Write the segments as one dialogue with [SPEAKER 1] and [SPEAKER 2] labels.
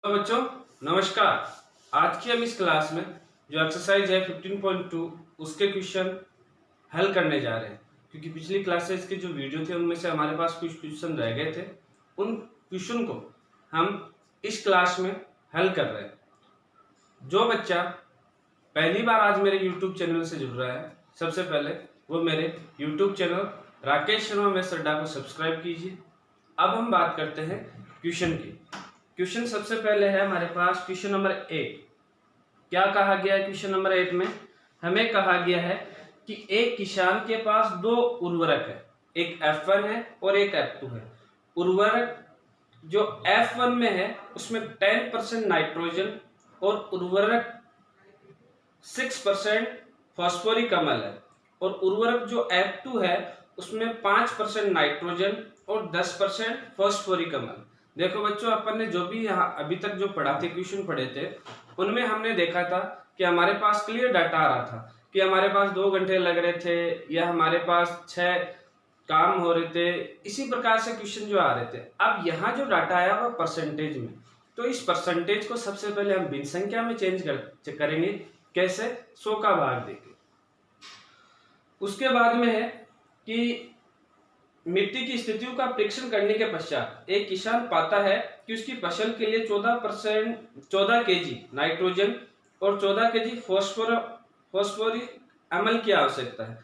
[SPEAKER 1] तो बच्चों नमस्कार। आज की हम इस क्लास में जो एक्सरसाइज है 15.2 उसके क्वेश्चन हल करने जा रहे हैं, क्योंकि पिछली क्लासेस के जो वीडियो थे उनमें से हमारे पास कुछ क्वेश्चन रह गए थे। उन क्वेश्चन को हम इस क्लास में हल कर रहे हैं। जो बच्चा पहली बार आज मेरे यूट्यूब चैनल से जुड़ रहा है, सबसे पहले वो मेरे YouTube channel Rakesh Sharma maths अड्डा को सब्सक्राइब कीजिए। अब हम बात करते हैं क्वेश्चन की। क्वेश्चन सबसे पहले है हमारे पास क्वेश्चन नंबर 8। क्या कहा गया है क्वेश्चन नंबर 8 में? हमें कहा गया है कि एक किसान के पास दो उर्वरक है, एक F1 है और एक F2 है। उर्वरक जो F1 में है उसमें 10% नाइट्रोजन और उर्वरक 6% फास्फोरिक अम्ल है, और उर्वरक जो F2 है उसमें 5% नाइट्रोजन और 10% फास्फोरिक अम्ल। देखो बच्चों, अपन ने जो भी यहाँ अभी तक जो पढ़ा थे, क्वेश्चन पढ़े थे, उनमें हमने देखा था कि हमारे पास क्लियर डाटा आ रहा था कि हमारे पास 2 घंटे लग रहे थे या हमारे पास 6 काम हो रहे थे। इसी प्रकार से क्वेश्चन जो आ रहे थे। अब यहाँ जो डाटा आया वो परसेंटेज में, तो इस परसेंटेज को सबसे पहले हम भिन्न संख्या में चेंज करेंगे। कैसे? 100 का भाग देके। उसके बाद में है कि मिट्टी की स्थितियों का परीक्षण करने के पश्चात एक किसान पाता है कि उसकी फसल के लिए 14 केजी नाइट्रोजन और 14 केजी फॉस्फोरिक अम्ल की आवश्यकता है।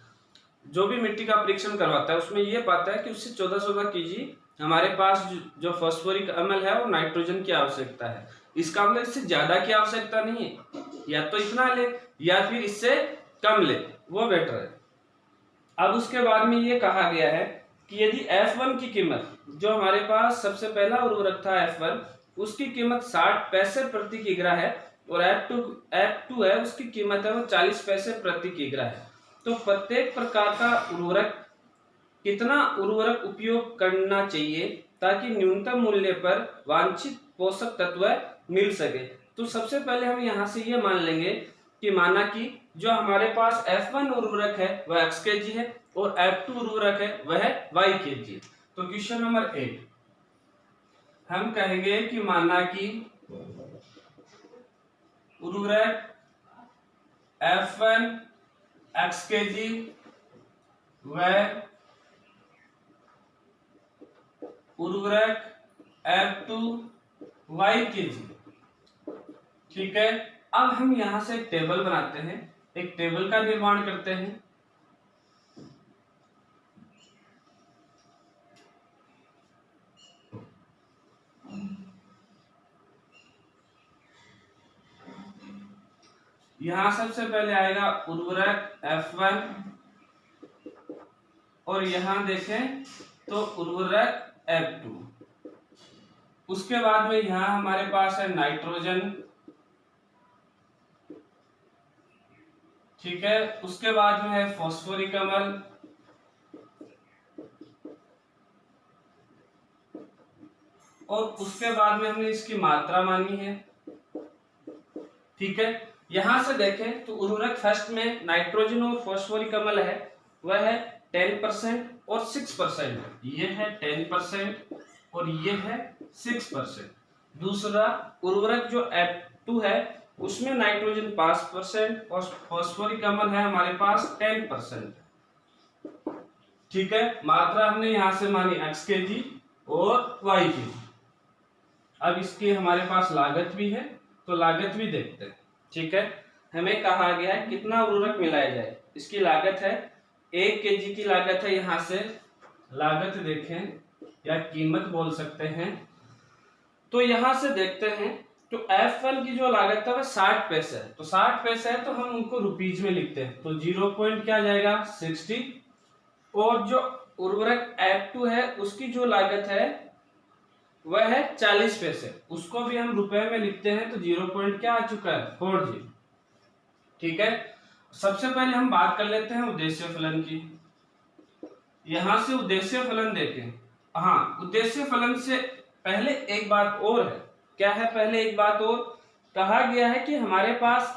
[SPEAKER 1] जो भी मिट्टी का परीक्षण करवाता है उसमें यह पाता है कि उससे 14 केजी हमारे पास जो फॉस्फोरिक अम्ल है और नाइट्रोजन की आवश्यकता है। इसका मतलब इससे ज्यादा की आवश्यकता नहीं है, या तो इतना ले या फिर इससे कम ले, वो बेटर है। अब उसके बाद में ये कहा गया है कि यदि F1 की कीमत, जो हमारे पास सबसे पहला उर्वरक था F1, उसकी कीमत 60 पैसे प्रति किग्रा है, और F2 है उसकी कीमत है वो 40 पैसे प्रति किग्रा है। तो प्रत्येक प्रकार का उर्वरक कितना उर्वरक उपयोग करना चाहिए ताकि न्यूनतम मूल्य पर वांछित पोषक तत्व मिल सके? तो सबसे पहले हम यहाँ से ये मान लेंगे कि माना कि जो हमारे पास F1 उर्वरक है वह x kg है और F2 उर्वरक है वह y kg। तो क्वेश्चन नंबर 8 हम कहेंगे कि माना कि उर्वरक F1 x kg व उर्वरक F2 y kg। ठीक है, अब हम यहां से एक टेबल बनाते हैं, एक टेबल का निर्माण करते हैं। यहां सबसे पहले आएगा उर्वरक F1 और यहां देखें तो उर्वरक F2। उसके बाद में यहां हमारे पास है नाइट्रोजन। ठीक है, उसके बाद में है फास्फोरिक अम्ल, और उसके बाद में हमने इसकी मात्रा मानी है। ठीक है, यहां से देखें तो उर्वरक फर्स्ट में नाइट्रोजन और फास्फोरिक अम्ल है वह है 10% और 6%। ये है 10% और ये है 6%। दूसरा उर्वरक जो F2 है उसमें नाइट्रोजन 5% और फास्फोरिक अम्ल है हमारे पास 10%। ठीक है, मात्रा हमने यहां से मानी x kg और y kg। अब इसकी हमारे पास लागत भी है, तो लागत भी देखते हैं। ठीक है, हमें कहा गया है कितना उर्वरक मिलाया जाए। इसकी लागत है 1 kg की लागत है। यहां से लागत देखें या कीमत बोल सकते हैं, तो यहां से देखते हैं तो F1 की जो लागत है वह 60 पैसे है। तो 60 पैसे है तो हम उनको रुपीज में लिखते हैं, तो 0 पॉइंट क्या जाएगा 60। और जो उर्वरक F2 है उसकी जो लागत है वह है 40 पैसे, उसको भी हम रुपए में लिखते हैं, तो 0 पॉइंट क्या आ चुका है 40। ठीक है, सबसे पहले हम बात कर लेते हैं उद्देश्य फलन की। यहां से उद्देश्य फलन देखें। हाँ, उद्देश्य फलन से पहले एक बात और है। क्या है? पहले एक बात और कहा गया है कि हमारे पास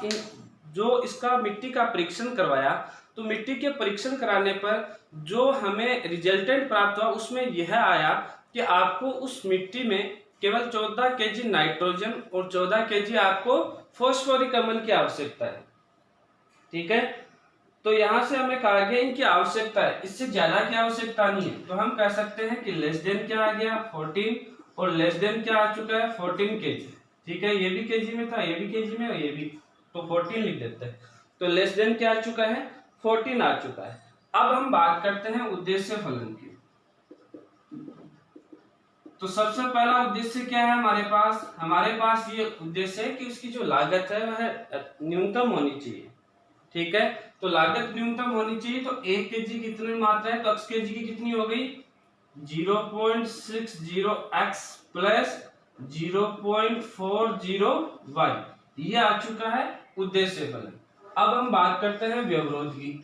[SPEAKER 1] जो इसका मिट्टी का परीक्षण करवाया, तो मिट्टी के परीक्षण कराने पर जो हमें रिजल्टेंट प्राप्त हुआ उसमें यह आया कि आपको उस मिट्टी में केवल 14 केजी नाइट्रोजन और 14 केजी आपको फॉस्फोरिक अम्ल की आवश्यकता है। ठीक है, तो यहां से हमें कहा गया इनकी आवश्यकता है, इससे ज्यादा की आवश्यकता नहीं है। तो हम कह सकते हैं कि लेस देन क्या आ गया 14 और लेस देन क्या आ चुका है 14 केजी। ठीक है, ये भी केजी में था, ये भी केजी में और ये भी, तो 14 लिख देते हैं। तो लेस देन क्या आ चुका है 14 आ चुका है। अब हम बात करते हैं उद्देश्य फलन की। तो सबसे पहला उद्देश्य क्या है हमारे पास ये उद्देश्य है कि उसकी जो लागत है वह न्यूनतम होनी चाहिए। ठीक है, तो लागत न्यूनतम होनी चाहिए। तो 1 केजी कितनी मात्रा है, तो x केजी की कितनी हो गई 0.60x प्लस 0.40y, ये आ चुका है उद्देश्य फलन। अब हम बात करते हैं व्यवरोध की।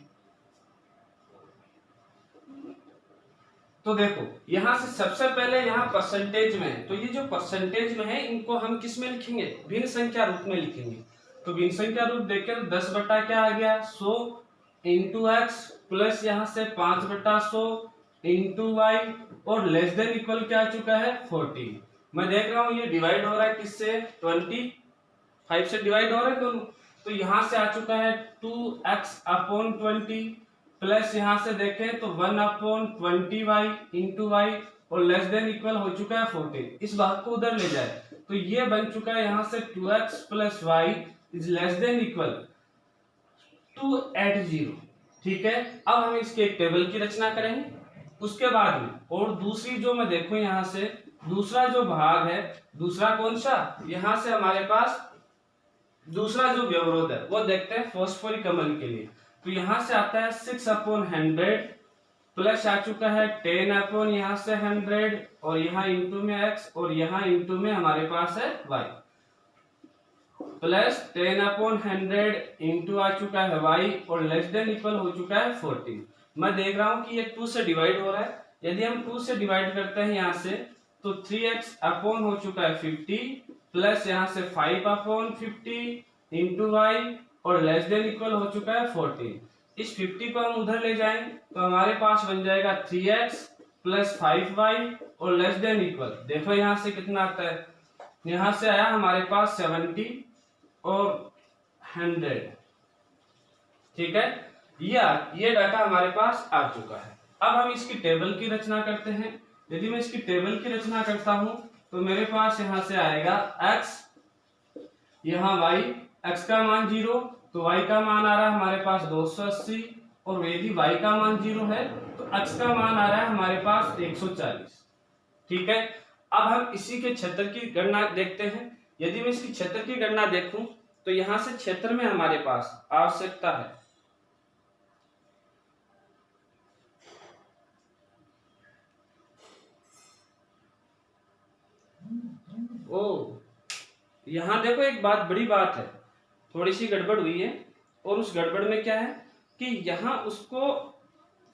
[SPEAKER 1] तो देखो यहां से सबसे पहले यहाँ परसेंटेज में है, तो ये जो परसेंटेज में है इनको हम किस में लिखेंगे, भिन्न संख्या रूप में लिखेंगे। तो भिन्न संख्या रूप देखें तो 10 बटा क्या आ गया 100 इंटू एक्स प्लस यहाँ से 5 बटा 100 इंटू वाई और लेस देन इक्वल क्या आ चुका है 14। मैं देख रहा हूँ ये डिवाइड हो रहा है किससे 25 से डिवाइड हो रहा है दोनों। तो यहाँ से आ चुका है 2x अपॉन 20 प्लस यहाँ से देखें तो 1 अपॉन 20y इंटू वाई और लेस देन इक्वल हो चुका है 14। इस भाग को उधर ले जाए तो ये बन चुका है यहाँ से 2x plus Y is less than equal 280। ठीक है, अब हम इसके एक टेबल की रचना करेंगे उसके बाद में। और दूसरी जो मैं देखूं यहाँ से दूसरा जो भाग है, दूसरा कौन सा, यहाँ से हमारे पास दूसरा जो व्यवरोध है वो देखते हैं फॉस्फोरिक अम्ल के लिए। तो यहाँ से आता है 6 अपॉन 100 प्लस आ चुका है 10 अपॉन यहाँ से 100 और यहाँ इंटू में x और यहाँ इंटू में हमारे पास है y प्लस 10 अपॉन 100 इंटू आ चुका है y और लेस देन इक्वल हो चुका है 14। मैं देख रहा हूं कि ये 2 से डिवाइड हो रहा है। यदि हम 2 से डिवाइड करते हैं यहाँ से तो 3x अपॉन हो चुका है 50 प्लस यहाँ से 5 अपॉन 50 इंटू y और लेस देन इक्वल हो चुका है 14। इस 50 को हम उधर ले जाएं तो हमारे पास बन जाएगा 3x प्लस 5y और लेस देन इक्वल, देखो यहाँ से कितना आता है, यहाँ से आया हमारे पास 70 और 100। ठीक है, ये डाटा हमारे पास आ चुका है। अब हम इसकी टेबल की रचना करते हैं। यदि मैं इसकी टेबल की रचना करता हूं तो मेरे पास यहाँ से आएगा x, यहाँ y, x का मान 0 तो y का मान आ रहा है हमारे पास 280 और यदि y का मान 0 है तो x का मान आ रहा है हमारे पास 140। ठीक है, अब हम इसी के क्षेत्र की गणना देखते हैं। यदि मैं इसकी क्षेत्र की गणना देखूं तो यहां से क्षेत्र में हमारे पास आवश्यकता है यहां देखो एक बड़ी बात है, थोड़ी सी गड़बड़ हुई है। और उस गड़बड़ में क्या है कि यहाँ उसको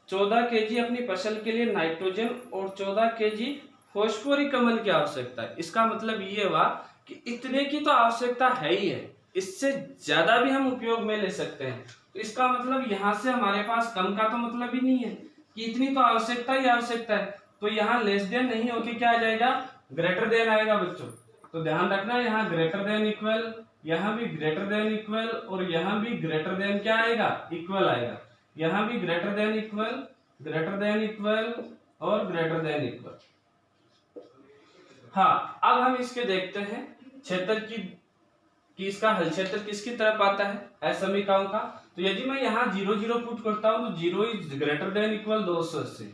[SPEAKER 1] 14 केजी अपनी फसल के लिए नाइट्रोजन और 14 केजी फॉस्फोरिक अम्ल की आवश्यकता है। इसका मतलब ये हुआ कि इतने की तो आवश्यकता है ही है, इससे ज्यादा भी हम उपयोग में ले सकते हैं। तो इसका मतलब यहाँ से हमारे पास कम का तो मतलब ही नहीं है कि इतनी तो आवश्यकता ही आवश्यकता है। तो यहाँ लेस देन नहीं होके क्या आ जाएगा ग्रेटर देन आएगा बच्चों। तो ध्यान रखना यहाँ ग्रेटर देन इक्वल, यहाँ भी ग्रेटर देन इक्वल और यहाँ भी ग्रेटर देन क्या आएगा इक्वल आएगा। यहाँ भी ग्रेटर देन इक्वल और ग्रेटर देन इक्वल। हाँ, अब हम इसके देखते हैं क्षेत्र की इसका हल क्षेत्र किसकी तरफ आता है असमीकाओं का। तो यदि मैं यहाँ 0 0 पुट करता हूं तो 0 इज ग्रेटर देन इक्वल 280।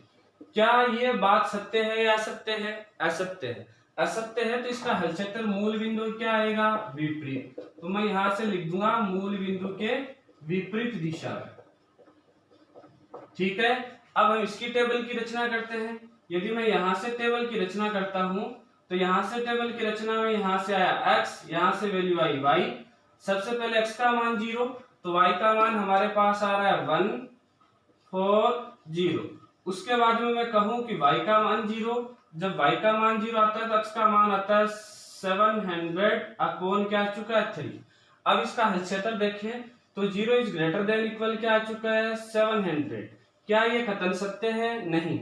[SPEAKER 1] क्या ये बात सत्य है या असत्य है? असत्य है। असत्य है तो इसका हल क्षेत्र मूल बिंदु क्या आएगा विपरीत। तो मैं यहां से लिख दूंगा मूल बिंदु के विपरीत दिशा में। ठीक है, अब हम इसकी टेबल की रचना करते हैं। यदि मैं यहां से टेबल की रचना करता हूं तो यहां से टेबल की रचना में यहां से आया x, यहां से वैल्यू आई y। सबसे पहले x का मान 0 तो y का मान हमारे पास आ रहा है 1 4 0। उसके बाद में मैं कहूं कि y का मान 0, जब y का मान 0 आता है तो x का मान आता है 700 अपॉन क्या आ चुका है 3। अब इसका हल क्षेत्र देखें तो 0 इज ग्रेटर देन इक्वल क्या आ चुका है 700। क्या ये कथन सत्य है? नहीं।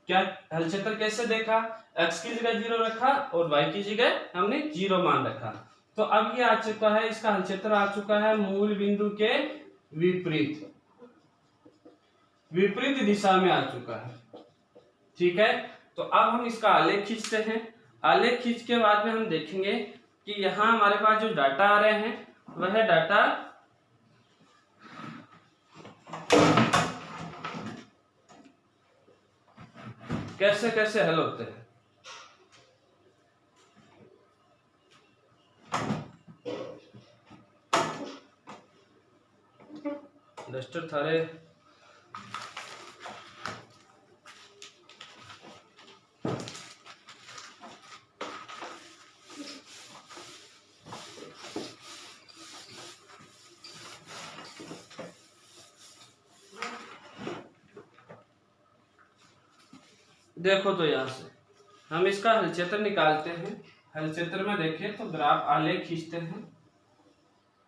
[SPEAKER 1] क्या हल क्षेत्र कैसे देखा, x की जगह 0 रखा और y की जगह हमने 0 मान रखा। तो अब ये आ चुका है, इसका हल क्षेत्र आ चुका है मूल बिंदु के विपरीत विपरीत दिशा में आ चुका है। ठीक है, तो अब हम इसका आलेख खींचते हैं। आलेख खींच के बाद में हम देखेंगे कि यहाँ हमारे पास जो डाटा आ रहे हैं वह डाटा कैसे कैसे हल होते हैं। डस्टर थारे देखो, तो यहां से हम इसका हल क्षेत्र निकालते हैं। हल क्षेत्र में देखें तो ग्राफ आलेख खींचते हैं।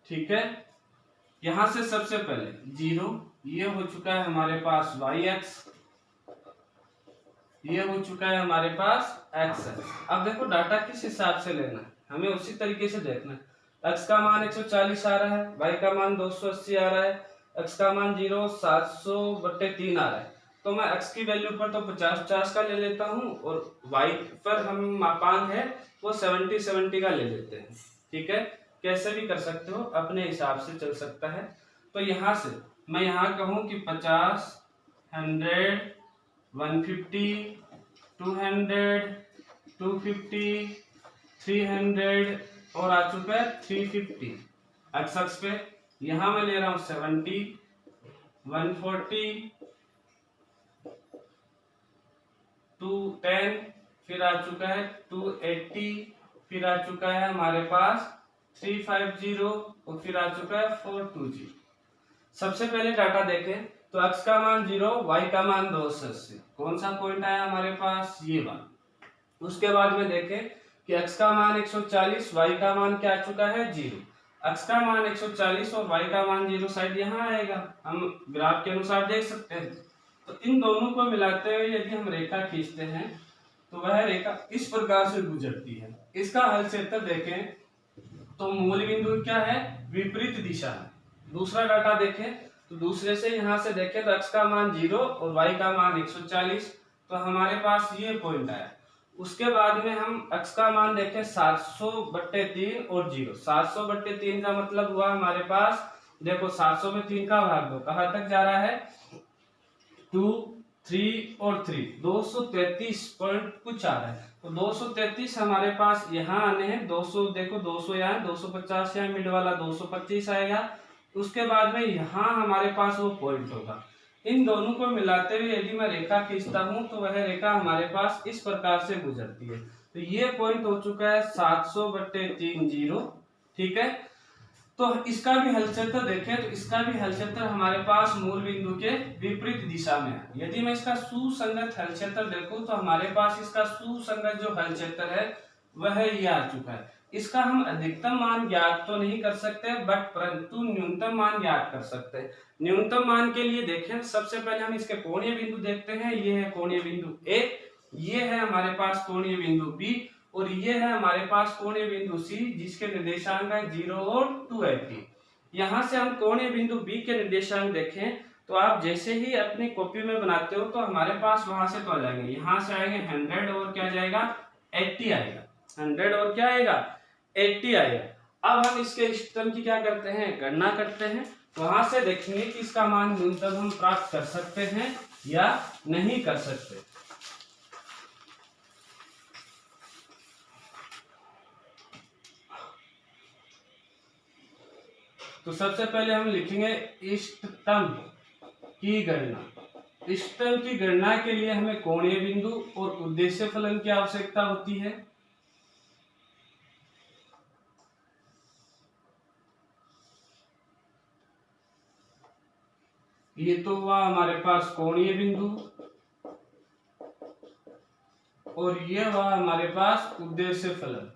[SPEAKER 1] ठीक है, यहां से सबसे पहले 0, ये हो चुका है हमारे पास y x, ये हो चुका है हमारे पास x है। अब देखो डाटा किस हिसाब से लेना है, हमें उसी तरीके से देखना है। x का मान 140 आ रहा है, y का मान 280 आ रहा है, x का मान 0 700/3 आ रहा है। तो मैं x की वैल्यू पर तो 50-50 का ले लेता हूँ और y पर हम मापांक है वो 70-70 का ले लेते हैं। ठीक है, कैसे भी कर सकते हो, अपने हिसाब से चल सकता है। तो यहाँ से मैं यहाँ कहूँ कि 50, 100, 150, 200, 250, 300 और आ चुका है 350 एक्स अक्ष पे। यहाँ मैं ले रहा हूँ 70, 140, 210, फिर आ चुका है 280, फिर आ चुका है हमारे पास 350 और फिर आ चुका है 420। सबसे पहले डाटा देखें तो x का मान 0, y का मान 280, कौन सा पॉइंट आया हमारे पास, ये वाला। उसके बाद में देखें कि x का मान 140, y का मान क्या आ चुका है 0। x का मान 140 और y का मान 0 शायद यहाँ आएगा, हम ग्राफ के अनुसार देख सकते हैं। तो इन दोनों को मिलाते हुए यदि हम रेखा खींचते हैं तो वह रेखा इस प्रकार से गुजरती है। इसका हल क्षेत्र देखें तो मूल बिंदु क्या है, विपरीत दिशा है। दूसरा डाटा देखें तो दूसरे से यहाँ से देखें तो x का मान 0 और y का मान 140, तो हमारे पास ये पॉइंट आया। उसके बाद में हम x का मान देखें 700/3 और 0। 700/3 का मतलब हुआ हमारे पास, देखो 700 में 3 का भाग दो, कहाँ तक जा रहा है 2, 3 और 3, 233 पॉइंट कुछ आ रहा है। तो 233 हमारे पास यहाँ आने हैं, 200 देखो 200 यहाँ, 250 यहाँ, मिड वाला 225 आएगा। उसके बाद में यहाँ हमारे पास वो पॉइंट होगा। इन दोनों को मिलाते हुए यदि मैं रेखा खींचता हूँ तो वह रेखा हमारे पास इस प्रकार से गुजरती है। तो ये पॉइंट हो चुका है 700/3 0। ठीक है, तो इसका भी हल क्षेत्र देखें तो इसका भी हल क्षेत्र हमारे पास मूल बिंदु के विपरीत दिशा में है। यदि मैं इसका सुसंगत हल क्षेत्र देखूं तो हमारे पास इसका सुसंगत जो हल क्षेत्र है वह ये आ चुका है। इसका हम अधिकतम मान ज्ञात तो नहीं कर सकते बट परंतु न्यूनतम मान ज्ञात कर सकते हैं। न्यूनतम मान के लिए देखें, सबसे पहले हम इसके कोणीय बिंदु देखते हैं। ये है कोणीय बिंदु ए, ये है हमारे पास कोणीय बिंदु बी और ये है हमारे पास कोणीय बिंदु सी जिसके निर्देशांक है 0 और 280। यहाँ से हम कोणीय बिंदु बी के निर्देशांक देखें तो आप जैसे ही अपनी कॉपी में बनाते हो तो हमारे पास वहां से तो आ जाएंगे, यहाँ से आएंगे 100 और क्या जाएगा 80 आएगा, 100 और क्या आएगा 80 आएगा। अब हम इसके इष्टतम की क्या करते हैं, गणना करते हैं। वहां से देखेंगे कि इसका मान न्यूनतम हम प्राप्त कर सकते हैं या नहीं कर सकते। तो सबसे पहले हम लिखेंगे इष्टतम की गणना। इष्टतम की गणना के लिए हमें कोणीय बिंदु और उद्देश्य फलन की आवश्यकता होती है। ये तो हुआ हमारे पास कोणीय बिंदु और ये हुआ हमारे पास उद्देश्य फलन।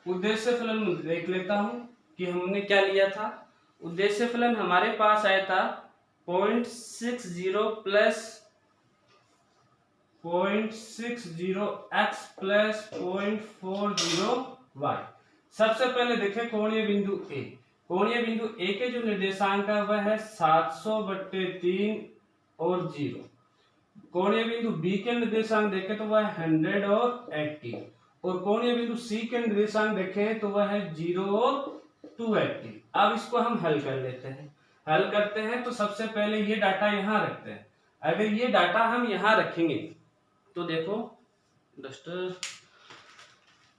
[SPEAKER 1] उद्देश्य फलन देख लेता हूं कि हमने क्या लिया था। उद्देश्य फलन हमारे पास आया था 0.60 प्लस 0.60x प्लस 0.40y। सबसे पहले देखें कोणीय बिंदु ए। कोणीय बिंदु ए के जो निर्देशांक है वह है 700/3 और 0। कोणीय बिंदु बी के निर्देशांक देखें तो वह है 100 और 80, और कोणीय बिंदु सी के निर्देशांक देखें तो वह है 0 और 280। अब इसको हम हल कर लेते हैं। हल करते हैं तो सबसे पहले ये डाटा यहाँ रखते हैं। अगर ये डाटा हम यहाँ रखेंगे तो देखो डस्टर,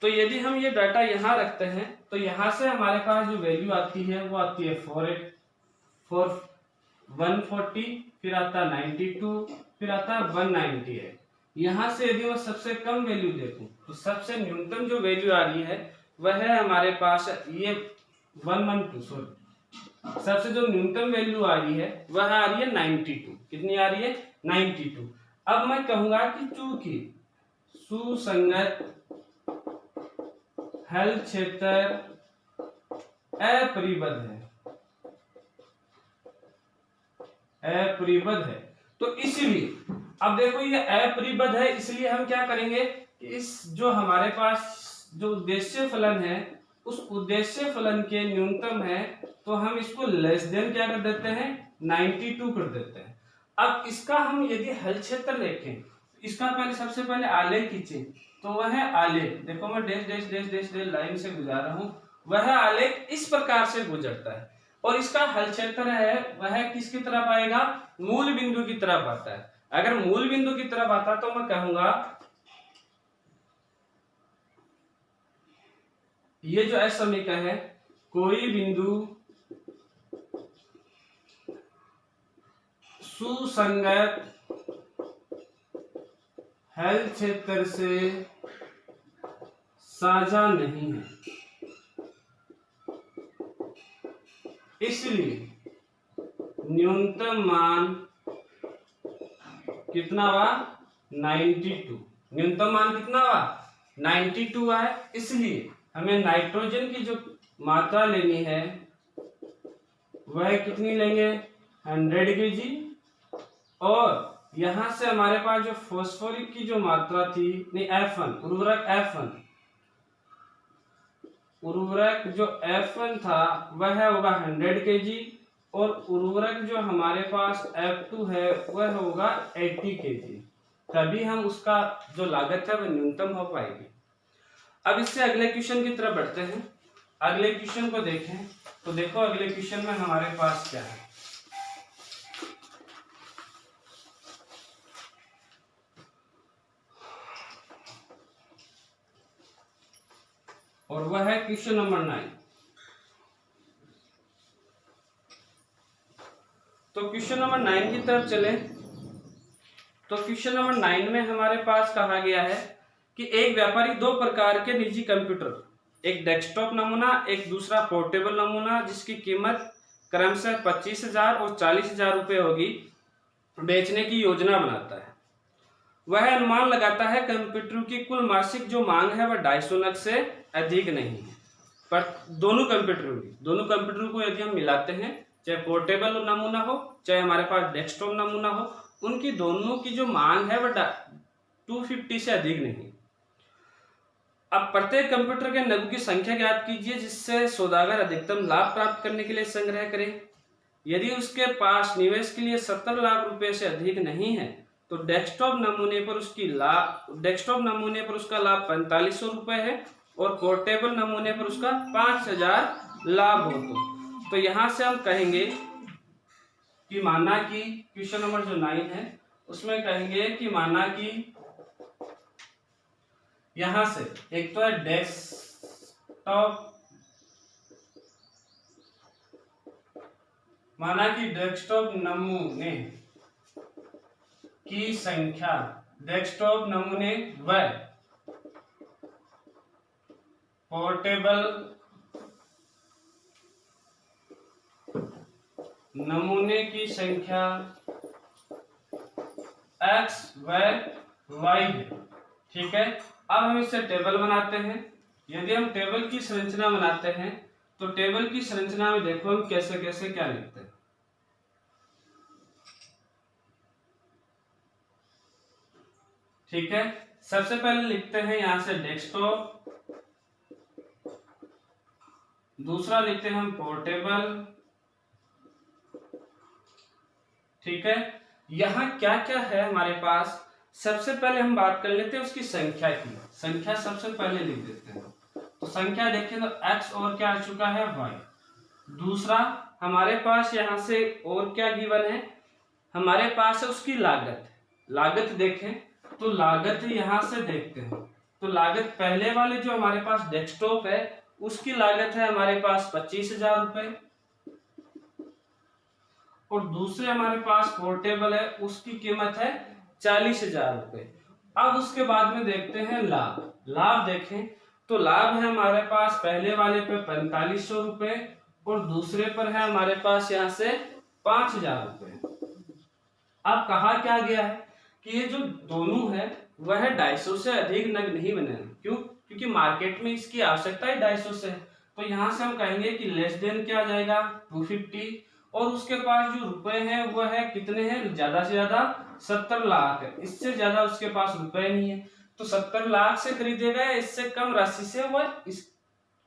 [SPEAKER 1] तो यदि हम ये डाटा यहाँ रखते हैं तो यहाँ से हमारे पास जो वैल्यू आती है वो आती है 140, फिर आता है 92, फिर आता है 190 है। यहाँ से यदि मैं सबसे कम वैल्यू देखूं तो सबसे न्यूनतम जो वैल्यू आ रही है वह है हमारे पास ये 112, सॉरी सबसे जो न्यूनतम वैल्यू आ रही है वह आ रही है 92। कितनी आ रही है? 92। अब मैं कहूंगा कि चूंकि सुसंगत हल क्षेत्र अपरिबद्ध है तो इसलिए अब देखो ये अपरिबद्ध है, इसलिए हम क्या करेंगे कि इस जो हमारे पास जो उद्देश्य फलन है उस उद्देश्य फलन के न्यूनतम है तो हम इसको लेस देन क्या कर देते हैं 92 कर देते हैं। अब इसका हम यदि हल क्षेत्र देखें, इसका पहले सबसे पहले आलेख खींचे तो वह है आलेख, देखो मैं dash dash dash dash dash line से गुजार रहा हूं, वह आलेख इस प्रकार से गुजरता है और इसका हल क्षेत्र है वह किसकी तरफ आएगा? मूल बिंदु की तरफ आता है। अगर मूल बिंदु की तरफ आता तो मैं कहूंगा ये जो एस समीकरण है, कोई बिंदु सुसंगत हल क्षेत्र से साझा नहीं है, इसलिए न्यूनतम मान कितना हुआ? 92। न्यूनतम मान कितना हुआ? 92 है। इसलिए हमें नाइट्रोजन की जो मात्रा लेनी है वह कितनी लेंगे? 100 kg, और यहां से हमारे पास जो फॉस्फोरिक की जो मात्रा थी, नहीं F1 उर्वरक जो F1 था वह होगा 100 kg, और उर्वरक जो हमारे पास F2 है वह होगा 80 kg। तभी हम उसका जो लागत है वह न्यूनतम हो पाएगी। अब इससे अगले क्वेश्चन की तरफ बढ़ते हैं। अगले क्वेश्चन को देखें तो देखो अगले क्वेश्चन में हमारे पास क्या है। और वह है क्वेश्चन नंबर 9। तो क्वेश्चन नंबर 9 की तरफ चले तो क्वेश्चन नंबर 9 में हमारे पास कहा गया है कि एक व्यापारी दो प्रकार के निजी कंप्यूटर, एक डेस्कटॉप नमूना, एक दूसरा पोर्टेबल नमूना, जिसकी कीमत क्रमशः 25,000 और 40,000 रुपये होगी, बेचने की योजना बनाता है। वह अनुमान लगाता है कंप्यूटर की कुल मासिक जो मांग है वह 250 नग से अधिक नहीं है। पर दोनों कंप्यूटर को यदि हम मिलाते हैं, चाहे पोर्टेबल नमूना हो चाहे हमारे पास डेस्कटॉप नमूना हो, उनकी दोनों की जो मांग है वह 250 से अधिक नहीं। अब प्रत्येक कंप्यूटर के नगों की संख्या ज्ञात कीजिए जिससे सौदागर अधिकतम लाभ प्राप्त करने के लिए संग्रह करे। यदि उसके पास निवेश के लिए 70 लाख रुपए से अधिक नहीं है तो डेस्कटॉप नमूने पर उसका लाभ 4500 रुपए है और पोर्टेबल नमूने पर उसका 5000 लाभ हो। तो यहां से हम कहेंगे कि माना कि क्वेश्चन नंबर जो 9 है उसमें कहेंगे कि माना कि यहां से एक तो है डेस्कटॉप, माना कि डेस्कटॉप नमूने की संख्या, डेस्कटॉप नमूने व पोर्टेबल नमूने की संख्या x व y है। ठीक है, अब हम इससे टेबल बनाते हैं। यदि हम टेबल की संरचना बनाते हैं तो टेबल की संरचना में देखो हम कैसे कैसे क्या लिखते हैं। ठीक है, सबसे पहले लिखते हैं यहां से डेस्कटॉप, दूसरा लिखते हैं हम पोर्टेबल। ठीक है, यहाँ क्या क्या है हमारे पास, सबसे पहले हम बात कर लेते हैं उसकी संख्या की। संख्या सबसे पहले लिख देते हैं, तो संख्या देखें तो x और क्या आ चुका है y। दूसरा हमारे पास यहाँ से और क्या गिवन है, हमारे पास है उसकी लागत। लागत देखें तो लागत यहाँ से देखते हैं, तो लागत पहले वाले जो हमारे पास डेस्कटॉप है उसकी लागत है हमारे पास 25,000 रुपए, और दूसरे हमारे पास पोर्टेबल है उसकी कीमत है 40,000 रुपए। अब उसके बाद में देखते हैं लाभ। लाभ देखें तो लाभ है हमारे पास पहले वाले पे 4500 रुपए और दूसरे पर है हमारे पास यहाँ से 5,000 रुपए। अब कहा क्या गया है कि ये जो दोनों है वह 250 से अधिक नग नहीं बने। क्यों? क्योंकि मार्केट में इसकी आवश्यकता ही 250 से है, तो यहाँ से हम कहेंगे कि लेस देन क्या आ जाएगा 250, और उसके पास जो रुपए हैं वो है कितने हैं, ज्यादा से ज्यादा 70 लाख है, इससे ज्यादा उसके पास रुपए नहीं है, तो 70 लाख से खरीदेगा, इससे कम राशि से वह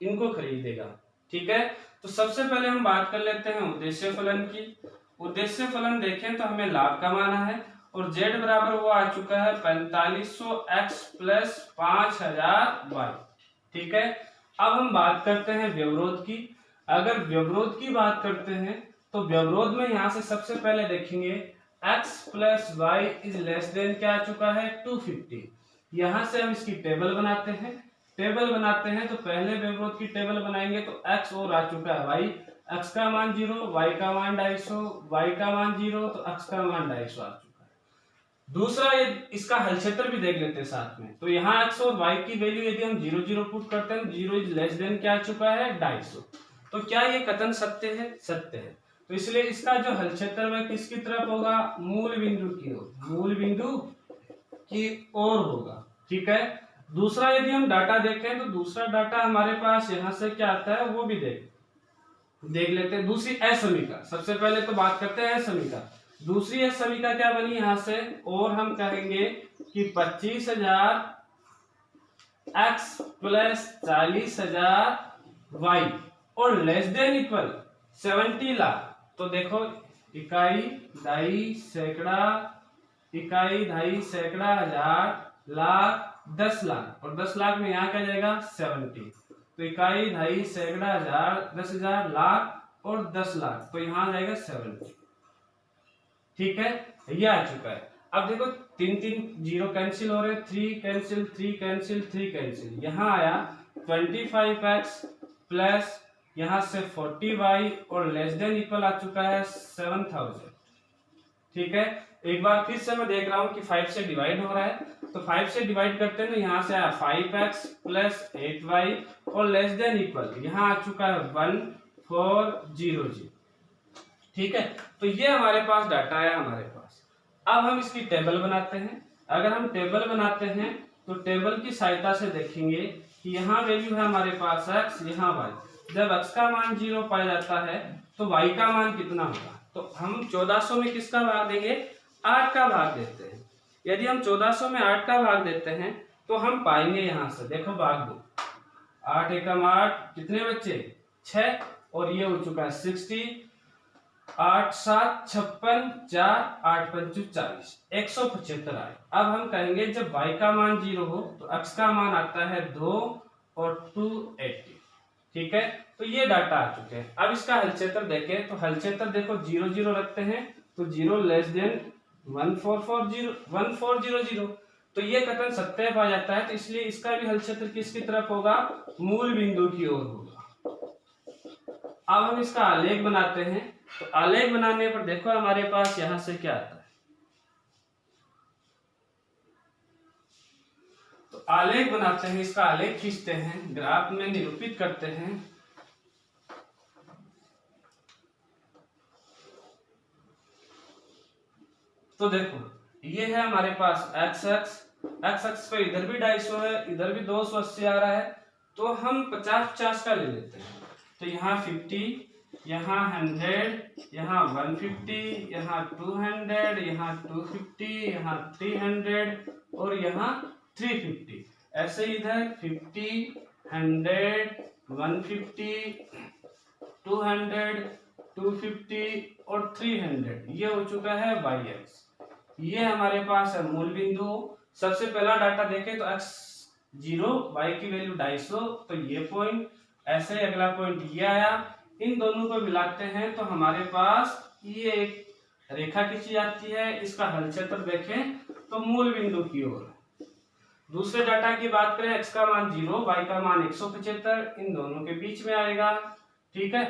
[SPEAKER 1] इनको खरीदेगा। ठीक है, तो सबसे पहले हम बात कर लेते हैं उद्देश्य फलन की। उद्देश्य फलन देखें तो हमें लाभ कमाना है और z बराबर वो आ चुका है 4500x प्लस 5000y। ठीक है, अब हम बात करते हैं व्यवरोध की। अगर व्यवरोध की बात करते हैं तो व्यवरोध में यहाँ से सबसे पहले देखेंगे x plus Y is less than क्या आ चुका है 250। यहाँ से हम इसकी टेबल बनाते हैं। टेबल बनाते हैं तो पहले व्यवरोध की टेबल बनाएंगे तो x और आ चुका है y, x का मान 0, y का मान 250, y का मान 0, तो x का मान 250 आ चुका है। दूसरा ये इसका हल क्षेत्र भी देख लेते हैं साथ में, तो यहाँ x और y की वैल्यू यदि हम 0 0 पुट करते हैं, 0 इज लेस देन क्या आ चुका है 250। तो क्या ये कथन सत्य है? सत्य है। तो इसलिए इसका जो हल क्षेत्र वह किसकी तरफ होगा, मूल बिंदु की ओर, मूल बिंदु की ओर होगा। ठीक है, दूसरा यदि हम डाटा देखें तो दूसरा डाटा हमारे पास यहाँ से क्या आता है वो भी देख लेते हैं। दूसरी असमीका, सबसे पहले तो बात करते हैं असमीका। दूसरी असमीका क्या बनी यहाँ से, और हम कहेंगे कि 25,000 x प्लस 40,000 y और लेस देन इक्वल 70 लाख। तो देखो इकाई, दाई, सैकड़ा, इकाई, दाई, सैकड़ा, हजार, लाख, 10 लाख, और 10 लाख में यहाँ क्या जाएगा 70। तो इकाई, दाई, सैकड़ा, हजार, 10,000, लाख और 10 लाख, तो यहाँ जाएगा 70। ठीक है, ये आ चुका है। अब देखो 3 जीरो कैंसिल हो रहे, 3 कैंसिल, 3 कैंसिल, 3 कैंसिल, यहाँ आया 25x प्लस यहाँ से 40y और लेस देन इक्वल आ चुका है 7000। ठीक है, एक बार फिर से मैं देख रहा हूँ कि 5 से डिवाइड हो रहा है, तो 5 से डिवाइड करते हैं, यहाँ से आया 5x प्लस 8y और लेस देन इक्वल यहाँ आ चुका है 1400। ठीक है, तो ये हमारे पास डाटा है हमारे पास। अब हम इसकी टेबल बनाते हैं। अगर हम टेबल बनाते हैं तो टेबल की सहायता से देखेंगे कि यहाँ वैल्यू है हमारे पास x, यहाँ y। जब x का मान 0 पाया जाता है तो y का मान कितना होगा, तो हम 1400 में किसका भाग देंगे, 8 का भाग देते हैं। यदि हम 1400 में 8 का भाग देते हैं तो हम पाएंगे यहाँ से, देखो भाग दो, 8 एकम 8, कितने बच्चे 6, और ये हो चुका है 60, 8 7 56, 4 8 5 40, 175 आए। अब हम कहेंगे जब y का मान 0 हो तो x का मान आता है 2 और 280। ठीक है, तो ये डाटा आ चुके हैं। अब इसका हल क्षेत्र देखें तो हल क्षेत्र देखो 0 0 रखते हैं तो 0 लेस देन 1400, तो ये कथन सत्य पाया जाता है, तो इसलिए इसका भी हल क्षेत्र किसकी तरफ होगा, मूल बिंदु की ओर होगा। अब हम इसका आलेख बनाते हैं, तो आलेख बनाने पर देखो हमारे पास यहां से क्या आता है, तो आलेख बनाते हैं, इसका आलेख खींचते हैं, ग्राफ में निरूपित करते हैं। तो देखो ये है हमारे पास x अक्ष पे इधर भी 250 है, इधर भी 280 आ रहा है, तो हम 50-50 का ले लेते हैं। तो यहाँ 50 यहाँ 100, यहाँ 150, यहाँ 200, यहाँ 250, यहाँ 300 और यहाँ 350। ऐसे इधर 50, 100, 150, 200, 250 और 300। ये हो चुका है y एक्स। ये हमारे पास है मूल बिंदु। सबसे पहला डाटा देखें तो x 0, y की वैल्यू 250, तो ये पॉइंट। ऐसे अगला पॉइंट ये आया। इन दोनों को मिलाते हैं तो हमारे पास ये एक रेखा खींची जाती है। इसका हल क्षेत्र देखें तो मूल बिंदु की ओर। दूसरे डाटा की बात करें, x का मान 0, y का मान 175, इन दोनों के बीच में आएगा। ठीक है।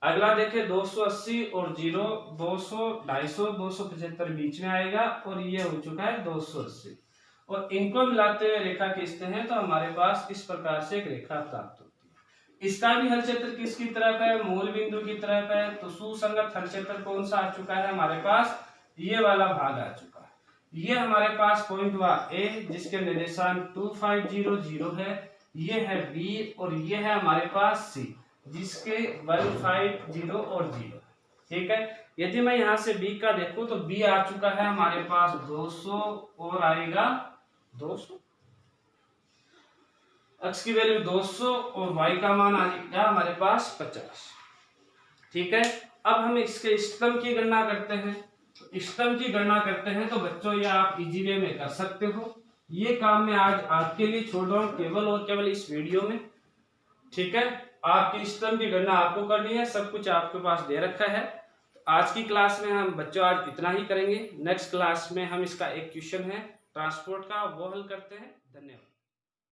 [SPEAKER 1] अगला देखें 280 और 0, 200, 250, 275 बीच में आएगा और ये हो चुका है 280। और इनको मिलाते हुए रेखा खींचते हैं तो हमारे पास इस प्रकार से एक रेखा प्राप्त होती है। इसका भी हल क्षेत्र किसकी तरफ है? मूल बिंदु की तरफ है। तो सुसंगत हल क्षेत्र कौन सा आ चुका है हमारे पास? ये वाला भाग आ चुका है। ये हमारे पास पॉइंट हुआ ए, जिसके निर्देशांक 2500 है। ये है बी और ये है हमारे पास सी, जिसके 150 और 0। ठीक है। यदि मैं यहाँ से बी का देखूं तो बी आ चुका है हमारे पास 200 और आएगा 200, x की वैल्यू 200 और y का मान आएगा हमारे पास 50। ठीक है। अब हम इसके इष्टतम की गणना करते हैं। इष्टतम की गणना करते हैं तो बच्चों ये आप इजी वे में कर सकते हो। ये काम मैं आज आपके लिए छोड़ रहा हूँ केवल और केवल इस वीडियो में। ठीक है। आपकी इष्टतम की गणना आपको करनी है, सब कुछ आपके पास दे रखा है। आज की क्लास में हम बच्चों आज इतना ही करेंगे। नेक्स्ट क्लास में हम इसका एक क्वेश्चन है ट्रांसपोर्ट का, वो हल करते हैं। धन्यवाद।